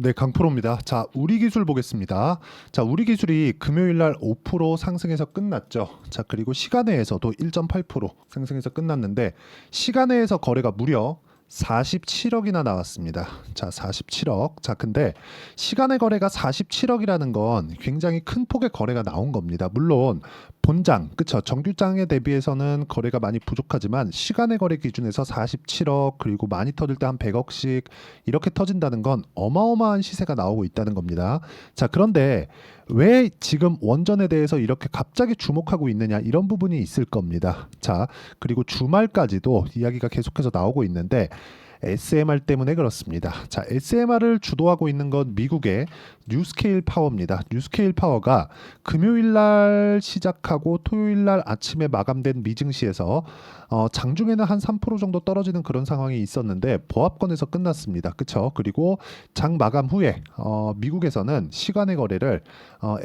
네, 강프로입니다. 자, 우리 기술 보겠습니다. 자, 우리 기술이 금요일 날 5% 상승해서 끝났죠. 자, 그리고 시간외에서도 1.8% 상승해서 끝났는데 시간외에서 거래가 무려 47억이나 나왔습니다. 자, 47억. 자, 근데 시간의 거래가 47억이라는 건 굉장히 큰 폭의 거래가 나온 겁니다. 물론 본장, 그쵸? 정규장에 대비해서는 거래가 많이 부족하지만 시간의 거래 기준에서 47억 그리고 많이 터질 때 한 100억씩 이렇게 터진다는 건 어마어마한 시세가 나오고 있다는 겁니다. 자, 그런데 왜 지금 원전에 대해서 이렇게 갑자기 주목하고 있느냐 이런 부분이 있을 겁니다. 자, 그리고 주말까지도 이야기가 계속해서 나오고 있는데 SMR 때문에 그렇습니다. 자, SMR을 주도하고 있는 건 미국의 뉴스케일 파워입니다. 뉴스케일 파워가 금요일 날 시작하고 토요일 날 아침에 마감된 미증시에서 장중에는 한 3% 정도 떨어지는 그런 상황이 있었는데 보합권에서 끝났습니다. 그쵸? 그리고 장 마감 후에 미국에서는 시간의 거래를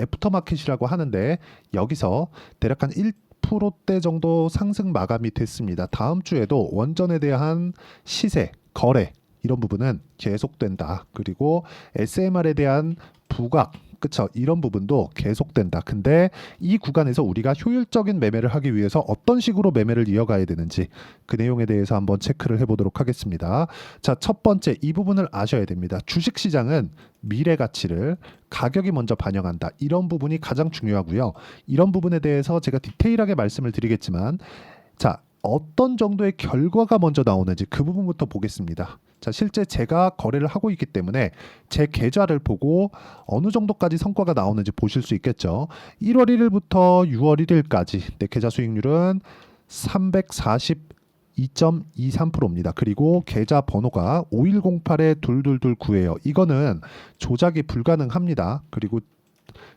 애프터마켓이라고 하는데 여기서 대략 한 1%대 정도 상승 마감이 됐습니다. 다음 주에도 원전에 대한 시세, 거래 이런 부분은 계속된다. 그리고 SMR에 대한 부각, 그쵸? 이런 부분도 계속된다. 근데 이 구간에서 우리가 효율적인 매매를 하기 위해서 어떤 식으로 매매를 이어가야 되는지 그 내용에 대해서 한번 체크를 해보도록 하겠습니다. 자, 첫 번째 이 부분을 아셔야 됩니다. 주식시장은 미래 가치를 가격이 먼저 반영한다. 이런 부분이 가장 중요하고요. 이런 부분에 대해서 제가 디테일하게 말씀을 드리겠지만 자, 어떤 정도의 결과가 먼저 나오는지 그 부분부터 보겠습니다. 자, 실제 제가 거래를 하고 있기 때문에 제 계좌를 보고 어느 정도까지 성과가 나오는지 보실 수 있겠죠. 1월 1일부터 6월 1일까지 내 계좌 수익률은 342.23%입니다. 그리고 계좌 번호가 5108-2229예요. 이거는 조작이 불가능합니다. 그리고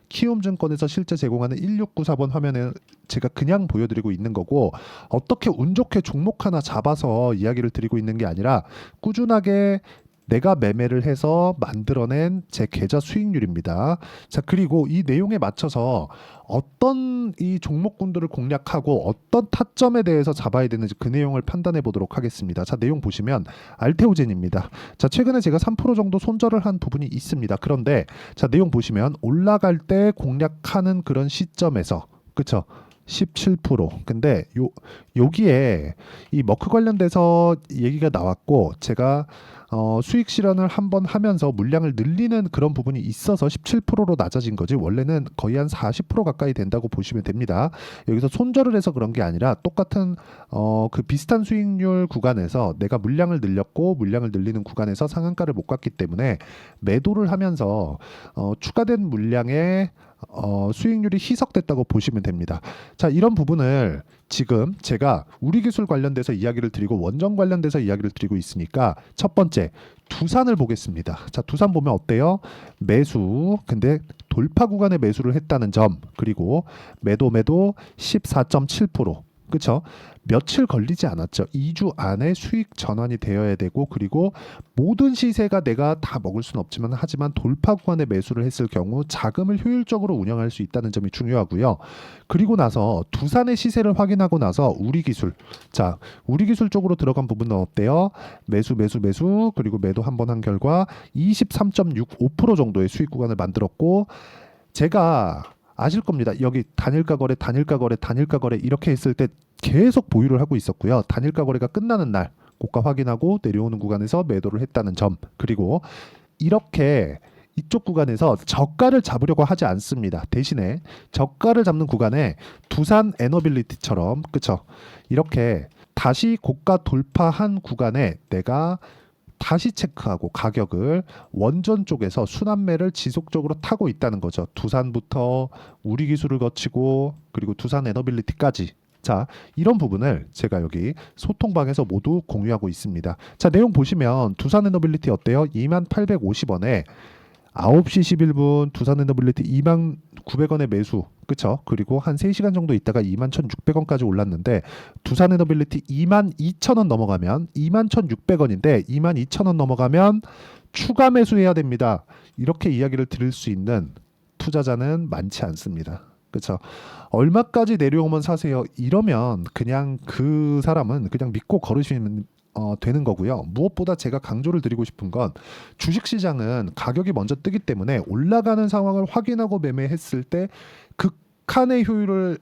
키움증권에서 실제 제공하는 1694번 화면에 제가 그냥 보여드리고 있는 거고 어떻게 운 좋게 종목 하나 잡아서 이야기를 드리고 있는 게 아니라 꾸준하게 내가 매매를 해서 만들어낸 제 계좌 수익률입니다. 자, 그리고 이 내용에 맞춰서 어떤 이 종목군들을 공략하고 어떤 타점에 대해서 잡아야 되는지 그 내용을 판단해 보도록 하겠습니다. 자, 내용 보시면 알테오젠입니다. 자, 최근에 제가 3% 정도 손절을 한 부분이 있습니다. 그런데 자, 내용 보시면 올라갈 때 공략하는 그런 시점에서 그쵸? 17%. 근데 여기에 이 머크 관련돼서 얘기가 나왔고 제가 수익 실현을 한번 하면서 물량을 늘리는 그런 부분이 있어서 17%로 낮아진 거지 원래는 거의 한 40% 가까이 된다고 보시면 됩니다. 여기서 손절을 해서 그런 게 아니라 똑같은 그 비슷한 수익률 구간에서 내가 물량을 늘렸고 물량을 늘리는 구간에서 상한가를 못 갔기 때문에 매도를 하면서 추가된 물량에 수익률이 희석됐다고 보시면 됩니다. 자, 이런 부분을 지금 제가 우리 기술 관련돼서 이야기를 드리고 원전 관련돼서 이야기를 드리고 있으니까 첫 번째 두산을 보겠습니다. 자, 두산 보면 어때요? 매수 근데 돌파 구간에 매수를 했다는 점 그리고 매도 14.7%. 그쵸? 며칠 걸리지 않았죠. 2주 안에 수익 전환이 되어야 되고 그리고 모든 시세가 내가 다 먹을 수는 없지만 하지만 돌파 구간에 매수를 했을 경우 자금을 효율적으로 운영할 수 있다는 점이 중요하고요. 그리고 나서 두산의 시세를 확인하고 나서 우리 기술 자, 우리 기술 쪽으로 들어간 부분은 어때요? 매수 그리고 매도 한 번 한 결과 23.65% 정도의 수익 구간을 만들었고 제가 아실 겁니다. 여기 단일가 거래 이렇게 했을 때 계속 보유를 하고 있었고요. 단일가 거래가 끝나는 날 고가 확인하고 내려오는 구간에서 매도를 했다는 점 그리고 이렇게 이쪽 구간에서 저가를 잡으려고 하지 않습니다. 대신에 저가를 잡는 구간에 두산 에너빌리티처럼 그쵸? 이렇게 다시 고가 돌파한 구간에 내가 다시 체크하고 가격을 원전 쪽에서 순환매를 지속적으로 타고 있다는 거죠. 두산부터 우리 기술을 거치고 그리고 두산 에너빌리티까지. 자, 이런 부분을 제가 여기 소통방에서 모두 공유하고 있습니다. 자, 내용 보시면 두산 에너빌리티 어때요? 2850원에 9시 11분 두산 에너빌리티 2,900원에 매수. 그쵸? 그리고 한 3시간 정도 있다가 21,600원까지 올랐는데 두산 에너빌리티 22,000원 넘어가면 21,600원인데 22,000원 넘어가면 추가 매수해야 됩니다. 이렇게 이야기를 드릴 수 있는 투자자는 많지 않습니다. 그쵸? 얼마까지 내려오면 사세요. 이러면 그냥 그 사람은 그냥 믿고 걸으시면 되는 거고요. 무엇보다 제가 강조를 드리고 싶은 건 주식시장은 가격이 먼저 뜨기 때문에 올라가는 상황을 확인하고 매매했을 때 극한의 효율을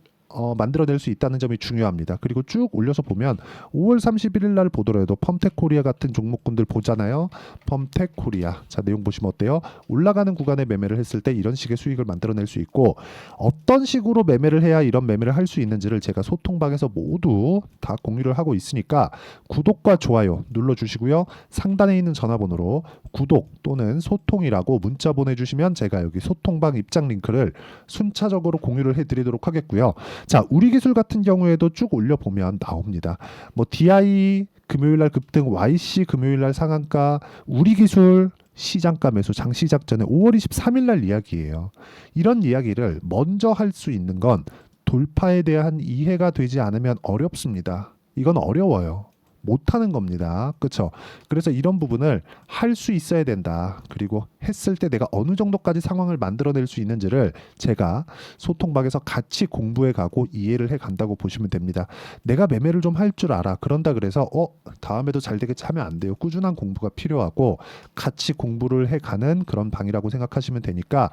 만들어낼 수 있다는 점이 중요합니다. 그리고 쭉 올려서 보면 5월 31일 날 보더라도 펌텍코리아 같은 종목군들 보잖아요. 펌텍코리아. 자, 내용 보시면 어때요? 올라가는 구간에 매매를 했을 때 이런 식의 수익을 만들어낼 수 있고 어떤 식으로 매매를 해야 이런 매매를 할 수 있는지를 제가 소통방에서 모두 다 공유를 하고 있으니까 구독과 좋아요 눌러주시고요. 상단에 있는 전화번호로 구독 또는 소통이라고 문자 보내주시면 제가 여기 소통방 입장 링크를 순차적으로 공유를 해드리도록 하겠고요. 자, 우리 기술 같은 경우에도 쭉 올려보면 나옵니다. 뭐 DI 금요일날 급등, YC 금요일날 상한가, 우리 기술 시장가 매수 장 시작 전에 5월 23일 날 이야기예요. 이런 이야기를 먼저 할 수 있는 건 돌파에 대한 이해가 되지 않으면 어렵습니다. 이건 어려워요. 못하는 겁니다. 그렇죠? 그래서 이런 부분을 할 수 있어야 된다. 그리고 했을 때 내가 어느 정도까지 상황을 만들어낼 수 있는지를 제가 소통방에서 같이 공부해 가고 이해를 해 간다고 보시면 됩니다. 내가 매매를 좀 할 줄 알아. 그런다 그래서 다음에도 잘 되겠지 하면 안 돼요. 꾸준한 공부가 필요하고 같이 공부를 해 가는 그런 방이라고 생각하시면 되니까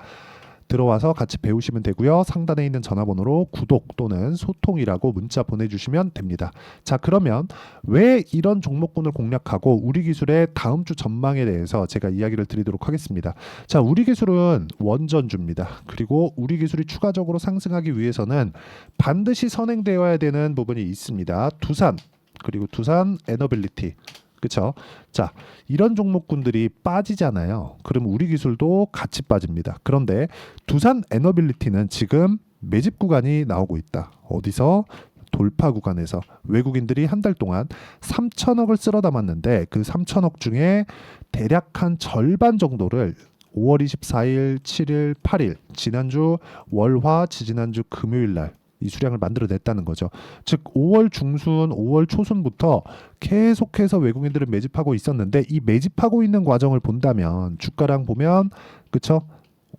들어와서 같이 배우시면 되고요. 상단에 있는 전화번호로 구독 또는 소통이라고 문자 보내주시면 됩니다. 자, 그러면 왜 이런 종목군을 공략하고 우리 기술의 다음 주 전망에 대해서 제가 이야기를 드리도록 하겠습니다. 자, 우리 기술은 원전주입니다. 그리고 우리 기술이 추가적으로 상승하기 위해서는 반드시 선행되어야 되는 부분이 있습니다. 두산 그리고 두산 에너빌리티. 그렇죠? 자, 이런 종목군들이 빠지잖아요. 그럼 우리 기술도 같이 빠집니다. 그런데 두산 에너빌리티는 지금 매집 구간이 나오고 있다. 어디서? 돌파 구간에서 외국인들이 한 달 동안 3천억을 쓸어 담았는데 그 3천억 중에 대략 한 절반 정도를 5월 24일, 7일, 8일 지난주 월화, 지지난주 금요일 날 이 수량을 만들어냈다는 거죠. 즉 5월 중순, 5월 초순부터 계속해서 외국인들은 매집하고 있었는데 이 매집하고 있는 과정을 본다면 주가랑 보면 그쵸?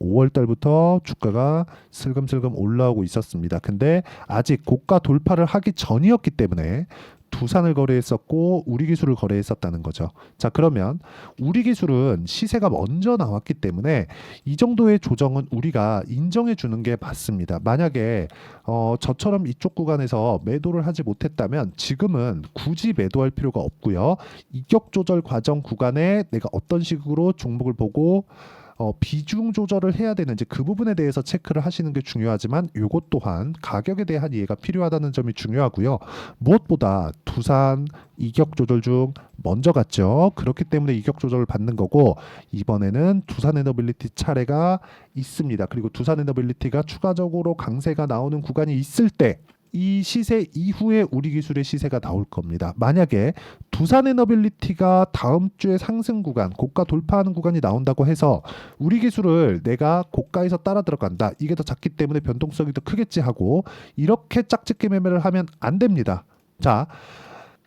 5월 달부터 주가가 슬금슬금 올라오고 있었습니다. 근데 아직 고가 돌파를 하기 전이었기 때문에 두산을 거래했었고 우리 기술을 거래했었다는 거죠. 자, 그러면 우리 기술은 시세가 먼저 나왔기 때문에 이 정도의 조정은 우리가 인정해 주는 게 맞습니다. 만약에 저처럼 이쪽 구간에서 매도를 하지 못했다면 지금은 굳이 매도할 필요가 없고요. 이격 조절 과정 구간에 내가 어떤 식으로 종목을 보고 비중 조절을 해야 되는지 그 부분에 대해서 체크를 하시는 게 중요하지만 이것 또한 가격에 대한 이해가 필요하다는 점이 중요하고요. 무엇보다 두산 이격 조절 중 먼저 갔죠. 그렇기 때문에 이격 조절을 받는 거고 이번에는 두산 에너빌리티 차례가 있습니다. 그리고 두산 에너빌리티가 추가적으로 강세가 나오는 구간이 있을 때 이 시세 이후에 우리 기술의 시세가 나올 겁니다. 만약에 두산 에너빌리티가 다음 주에 상승 구간, 고가 돌파하는 구간이 나온다고 해서 우리 기술을 내가 고가에서 따라 들어간다. 이게 더 작기 때문에 변동성이 더 크겠지 하고 이렇게 짝짓기 매매를 하면 안 됩니다. 자,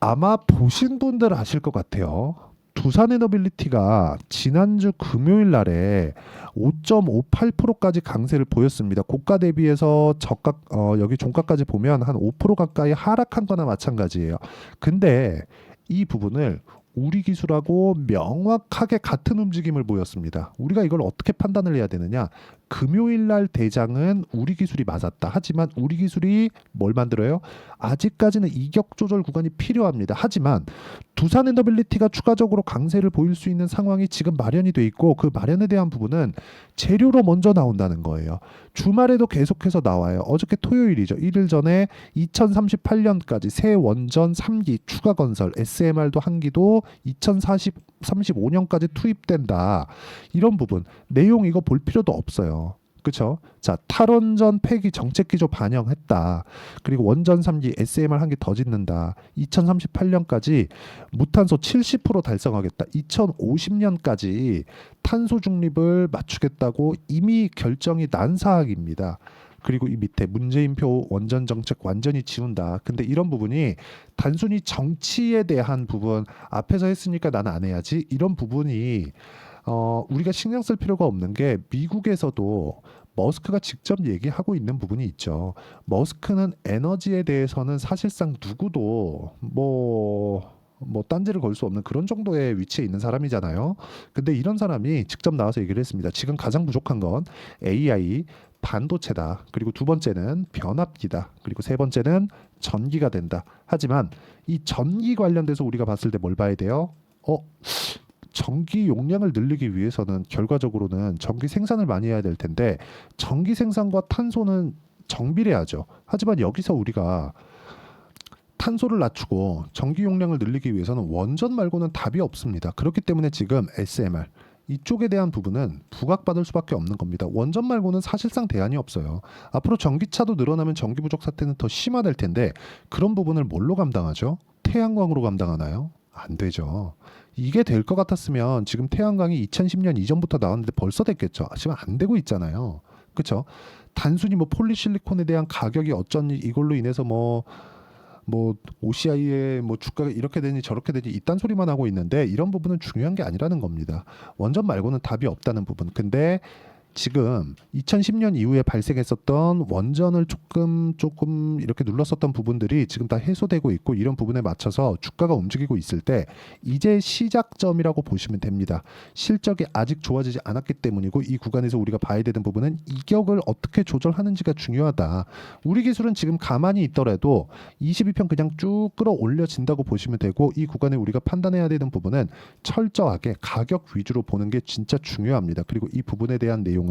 아마 보신 분들 아실 것 같아요. 두산 에너빌리티가 지난주 금요일 날에 5.58%까지 강세를 보였습니다. 고가 대비해서 저가 여기 종가까지 보면 한 5% 가까이 하락한 거나 마찬가지예요. 근데 이 부분을 우리 기술하고 명확하게 같은 움직임을 보였습니다. 우리가 이걸 어떻게 판단을 해야 되느냐? 금요일 날 대장은 우리 기술이 맞았다. 하지만 우리 기술이 뭘 만들어요? 아직까지는 이격 조절 구간이 필요합니다. 하지만 두산 에너빌리티가 추가적으로 강세를 보일 수 있는 상황이 지금 마련이 돼 있고 그 마련에 대한 부분은 재료로 먼저 나온다는 거예요. 주말에도 계속해서 나와요. 어저께 토요일이죠. 1일 전에 2038년까지 새 원전 3기 추가 건설 SMR도 한 기도 2035년까지 투입된다. 이런 부분 내용 이거 볼 필요도 없어요. 그렇죠? 자, 탈원전 폐기 정책 기조 반영했다. 그리고 원전 3기 SMR 한 개 더 짓는다. 2038년까지 무탄소 70% 달성하겠다. 2050년까지 탄소 중립을 맞추겠다고 이미 결정이 난 사항입니다. 그리고 이 밑에 문재인표 원전 정책 완전히 지운다. 근데 이런 부분이 단순히 정치에 대한 부분 앞에서 했으니까 나는 안 해야지 이런 부분이 우리가 신경 쓸 필요가 없는 게 미국에서도 머스크가 직접 얘기하고 있는 부분이 있죠. 머스크는 에너지에 대해서는 사실상 누구도 뭐 딴지를 걸 수 없는 그런 정도의 위치에 있는 사람이잖아요. 근데 이런 사람이 직접 나와서 얘기를 했습니다. 지금 가장 부족한 건 AI, 반도체다. 그리고 두 번째는 변압기다. 그리고 세 번째는 전기가 된다. 하지만 이 전기 관련돼서 우리가 봤을 때 뭘 봐야 돼요? 전기 용량을 늘리기 위해서는 결과적으로는 전기 생산을 많이 해야 될 텐데 전기 생산과 탄소는 정비례하죠. 하지만 여기서 우리가 탄소를 낮추고 전기 용량을 늘리기 위해서는 원전 말고는 답이 없습니다. 그렇기 때문에 지금 SMR 이쪽에 대한 부분은 부각받을 수밖에 없는 겁니다. 원전 말고는 사실상 대안이 없어요. 앞으로 전기차도 늘어나면 전기 부족 사태는 더 심화될 텐데 그런 부분을 뭘로 감당하죠? 태양광으로 감당하나요? 안 되죠. 이게 될 것 같았으면 지금 태양광이 2010년 이전부터 나왔는데 벌써 됐겠죠. 지금 안 되고 있잖아요. 그렇죠? 단순히 뭐 폴리실리콘에 대한 가격이 어쩐지 이걸로 인해서 뭐 OCI의 뭐 주가가 이렇게 되니 저렇게 되니 이딴 소리만 하고 있는데 이런 부분은 중요한 게 아니라는 겁니다. 원전 말고는 답이 없다는 부분. 근데 지금 2010년 이후에 발생했었던 원전을 조금 이렇게 눌렀었던 부분들이 지금 다 해소되고 있고 이런 부분에 맞춰서 주가가 움직이고 있을 때 이제 시작점이라고 보시면 됩니다. 실적이 아직 좋아지지 않았기 때문이고 이 구간에서 우리가 봐야 되는 부분은 이격을 어떻게 조절하는지가 중요하다. 우리 기술은 지금 가만히 있더라도 22편 그냥 쭉 끌어올려진다고 보시면 되고 이 구간에 우리가 판단해야 되는 부분은 철저하게 가격 위주로 보는 게 진짜 중요합니다. 그리고 이 부분에 대한 내용을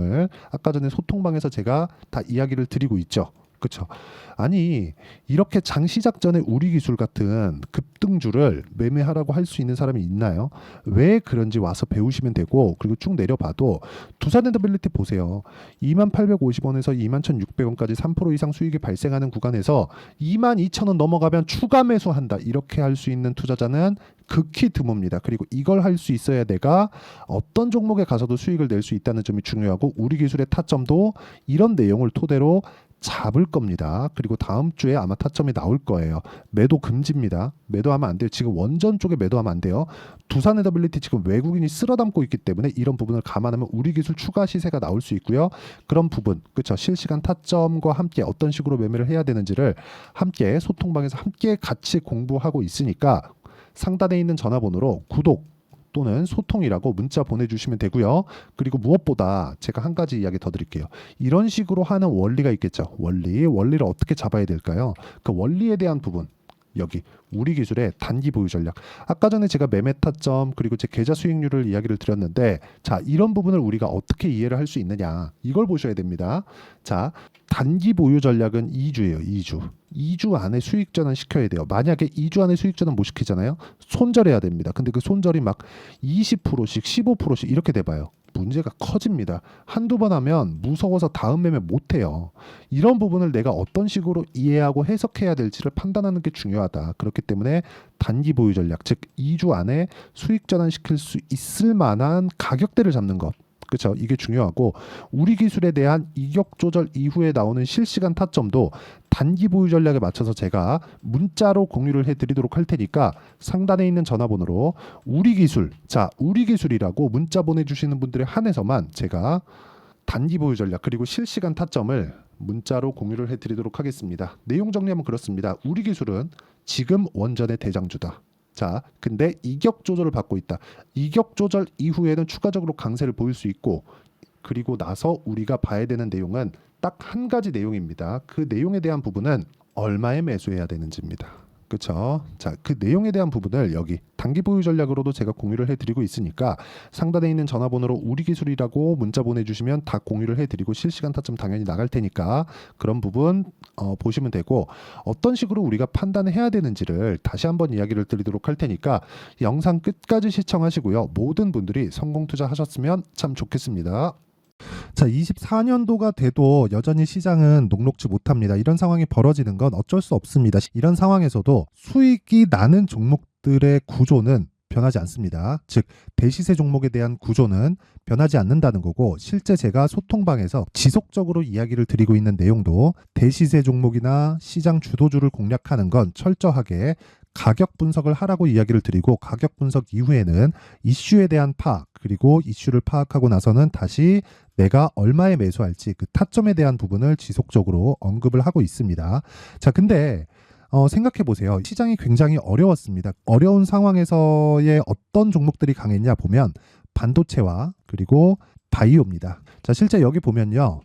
아까 전에 소통방에서 제가 다 이야기를 드리고 있죠. 그렇죠? 아니 이렇게 장 시작 전에 우리 기술 같은 급등주를 매매하라고 할 수 있는 사람이 있나요? 왜 그런지 와서 배우시면 되고 그리고 쭉 내려봐도 두산엔더빌리티 보세요. 2850원에서 21,600원까지 3% 이상 수익이 발생하는 구간에서 22,000원 넘어가면 추가 매수한다. 이렇게 할 수 있는 투자자는 극히 드뭅니다. 그리고 이걸 할 수 있어야 내가 어떤 종목에 가서도 수익을 낼 수 있다는 점이 중요하고 우리 기술의 타점도 이런 내용을 토대로 잡을 겁니다. 그리고 다음 주에 아마 타점이 나올 거예요. 매도 금지입니다. 매도하면 안 돼요. 지금 원전 쪽에 매도하면 안 돼요. 두산에더빌리티 지금 외국인이 쓸어담고 있기 때문에 이런 부분을 감안하면 우리 기술 추가 시세가 나올 수 있고요. 그런 부분, 그렇죠. 실시간 타점과 함께 어떤 식으로 매매를 해야 되는지를 함께 소통방에서 함께 같이 공부하고 있으니까 상단에 있는 전화번호로 구독 또는 소통이라고 문자 보내주시면 되고요. 그리고 무엇보다 제가 한 가지 이야기 더 드릴게요. 이런 식으로 하는 원리가 있겠죠. 원리를 어떻게 잡아야 될까요? 그 원리에 대한 부분 여기 우리 기술의 단기 보유 전략. 아까 전에 제가 매매 타점 그리고 제 계좌 수익률을 이야기를 드렸는데 자 이런 부분을 우리가 어떻게 이해를 할 수 있느냐 이걸 보셔야 됩니다. 자 단기 보유 전략은 2주예요. 2주 안에 수익 전환 시켜야 돼요. 만약에 2주 안에 수익 전환 못 시키잖아요. 손절해야 됩니다. 근데 그 손절이 막 20%씩 15%씩 이렇게 돼봐요. 문제가 커집니다. 한두 번 하면 무서워서 다음 매매 못해요. 이런 부분을 내가 어떤 식으로 이해하고 해석해야 될지를 판단하는 게 중요하다. 그렇기 때문에 단기 보유 전략, 즉 2주 안에 수익 전환시킬 수 있을 만한 가격대를 잡는 것. 그렇죠. 이게 중요하고 우리 기술에 대한 이격 조절 이후에 나오는 실시간 타점도 단기 보유 전략에 맞춰서 제가 문자로 공유를 해드리도록 할 테니까 상단에 있는 전화번호로 우리 기술, 자 우리 기술이라고 문자 보내주시는 분들에 한해서만 제가 단기 보유 전략 그리고 실시간 타점을 문자로 공유를 해드리도록 하겠습니다. 내용 정리하면 그렇습니다. 우리 기술은 지금 원전의 대장주다. 자, 근데 이격 조절을 받고 있다. 이격 조절 이후에는 추가적으로 강세를 보일 수 있고 그리고 나서 우리가 봐야 되는 내용은 딱 한 가지 내용입니다. 그 내용에 대한 부분은 얼마에 매수해야 되는지입니다. 그렇죠? 자, 그 내용에 대한 부분을 여기 단기 보유 전략으로도 제가 공유를 해드리고 있으니까 상단에 있는 전화번호로 우리 기술이라고 문자 보내주시면 다 공유를 해드리고 실시간 타점 당연히 나갈 테니까 그런 부분 보시면 되고 어떤 식으로 우리가 판단해야 되는지를 다시 한번 이야기를 드리도록 할 테니까 영상 끝까지 시청하시고요. 모든 분들이 성공 투자하셨으면 참 좋겠습니다. 자, 24년도가 돼도 여전히 시장은 녹록지 못합니다. 이런 상황이 벌어지는 건 어쩔 수 없습니다. 이런 상황에서도 수익이 나는 종목들의 구조는 변하지 않습니다. 즉 대시세 종목에 대한 구조는 변하지 않는다는 거고 실제 제가 소통방에서 지속적으로 이야기를 드리고 있는 내용도 대시세 종목이나 시장 주도주를 공략하는 건 철저하게 가격 분석을 하라고 이야기를 드리고 가격 분석 이후에는 이슈에 대한 파악 그리고 이슈를 파악하고 나서는 다시 내가 얼마에 매수할지 그 타점에 대한 부분을 지속적으로 언급을 하고 있습니다. 자, 근데 생각해 보세요. 시장이 굉장히 어려웠습니다. 어려운 상황에서의 어떤 종목들이 강했냐 보면 반도체와 그리고 바이오입니다. 자, 실제 여기 보면요.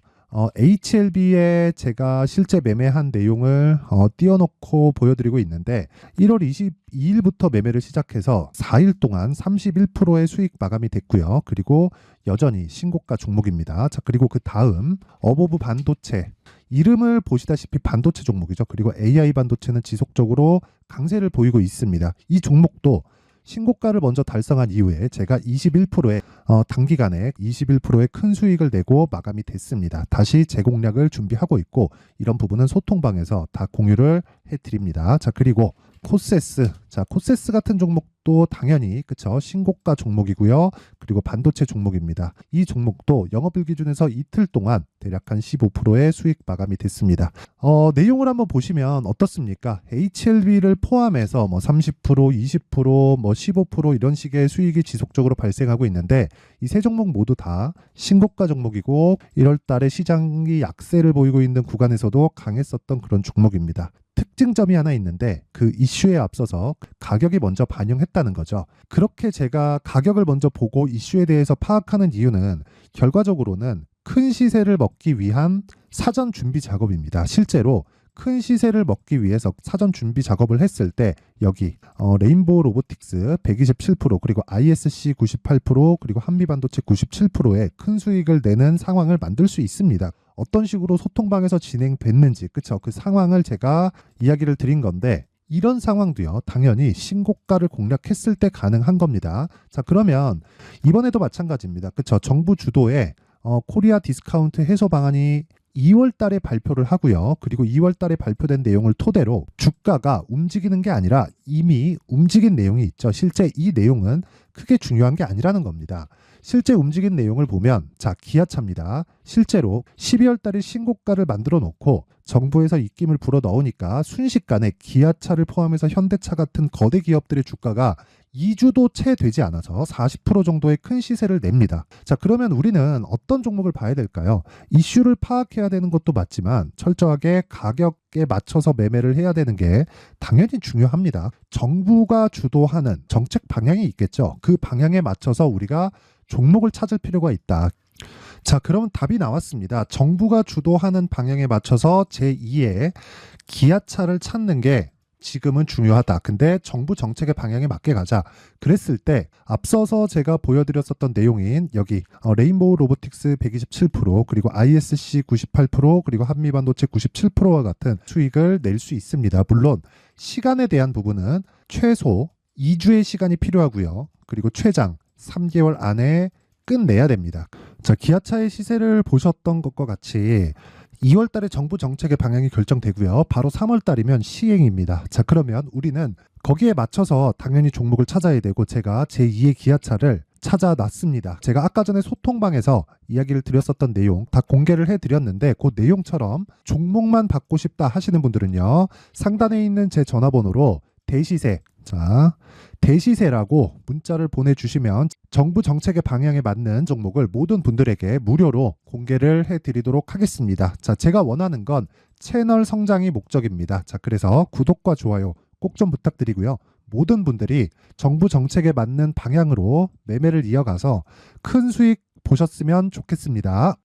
HLB에 제가 실제 매매한 내용을 띄워놓고 보여드리고 있는데 1월 22일부터 매매를 시작해서 4일 동안 31%의 수익 마감이 됐고요. 그리고 여전히 신고가 종목입니다. 자, 그리고 그 다음 어보브 반도체 이름을 보시다시피 반도체 종목이죠. 그리고 AI 반도체는 지속적으로 강세를 보이고 있습니다. 이 종목도 신고가를 먼저 달성한 이후에 제가 21%의 단기간에 21%의 큰 수익을 내고 마감이 됐습니다. 다시 재공략을 준비하고 있고 이런 부분은 소통방에서 다 공유를 해드립니다. 자, 그리고 코세스. 자, 코세스 같은 종목도 당연히 그쵸 신고가 종목이고요. 그리고 반도체 종목입니다. 이 종목도 영업일 기준에서 이틀 동안 대략 한 15%의 수익 마감이 됐습니다. 내용을 한번 보시면 어떻습니까? HLB를 포함해서 뭐 30%, 20%, 뭐 15% 이런 식의 수익이 지속적으로 발생하고 있는데 이 세 종목 모두 다 신고가 종목이고 1월 달에 시장이 약세를 보이고 있는 구간에서도 강했었던 그런 종목입니다. 특징점이 하나 있는데 그 이슈에 앞서서 가격이 먼저 반영했다는 거죠. 그렇게 제가 가격을 먼저 보고 이슈에 대해서 파악하는 이유는 결과적으로는 큰 시세를 먹기 위한 사전 준비 작업입니다. 실제로 큰 시세를 먹기 위해서 사전 준비 작업을 했을 때 여기 레인보우 로보틱스 127% 그리고 ISC 98% 그리고 한미반도체 97%의 큰 수익을 내는 상황을 만들 수 있습니다. 어떤 식으로 소통방에서 진행됐는지 그쵸 그 상황을 제가 이야기를 드린 건데 이런 상황도요 당연히 신고가를 공략했을 때 가능한 겁니다. 자, 그러면 이번에도 마찬가지입니다. 그쵸 정부 주도의 코리아 디스카운트 해소 방안이 2월 달에 발표를 하고요. 그리고 2월 달에 발표된 내용을 토대로 주가가 움직이는 게 아니라 이미 움직인 내용이 있죠. 실제 이 내용은 크게 중요한 게 아니라는 겁니다. 실제 움직인 내용을 보면 자, 기아차입니다. 실제로 12월 달에 신고가를 만들어 놓고 정부에서 입김을 불어 넣으니까 순식간에 기아차를 포함해서 현대차 같은 거대 기업들의 주가가 2주도 채 되지 않아서 40% 정도의 큰 시세를 냅니다. 자, 그러면 우리는 어떤 종목을 봐야 될까요? 이슈를 파악해야 되는 것도 맞지만 철저하게 가격에 맞춰서 매매를 해야 되는 게 당연히 중요합니다. 정부가 주도하는 정책 방향이 있겠죠. 그 방향에 맞춰서 우리가 종목을 찾을 필요가 있다. 자, 그러면 답이 나왔습니다. 정부가 주도하는 방향에 맞춰서 제2의 기아차를 찾는 게 지금은 중요하다. 근데 정부 정책의 방향에 맞게 가자. 그랬을 때 앞서서 제가 보여드렸었던 내용인 여기 레인보우 로보틱스 127% 그리고 ISC 98% 그리고 한미반도체 97%와 같은 수익을 낼 수 있습니다. 물론 시간에 대한 부분은 최소 2주의 시간이 필요하고요. 그리고 최장 3개월 안에 끝내야 됩니다. 자, 기아차의 시세를 보셨던 것과 같이 2월 달에 정부 정책의 방향이 결정되고요. 바로 3월 달이면 시행입니다. 자, 그러면 우리는 거기에 맞춰서 당연히 종목을 찾아야 되고 제가 제2의 기아차를 찾아놨습니다. 제가 아까 전에 소통방에서 이야기를 드렸었던 내용 다 공개를 해드렸는데 그 내용처럼 종목만 받고 싶다 하시는 분들은요. 상단에 있는 제 전화번호로 대시세 자, 대시세라고 문자를 보내주시면 정부 정책의 방향에 맞는 종목을 모든 분들에게 무료로 공개를 해드리도록 하겠습니다. 자, 제가 원하는 건 채널 성장이 목적입니다. 자, 그래서 구독과 좋아요 꼭 좀 부탁드리고요. 모든 분들이 정부 정책에 맞는 방향으로 매매를 이어가서 큰 수익 보셨으면 좋겠습니다.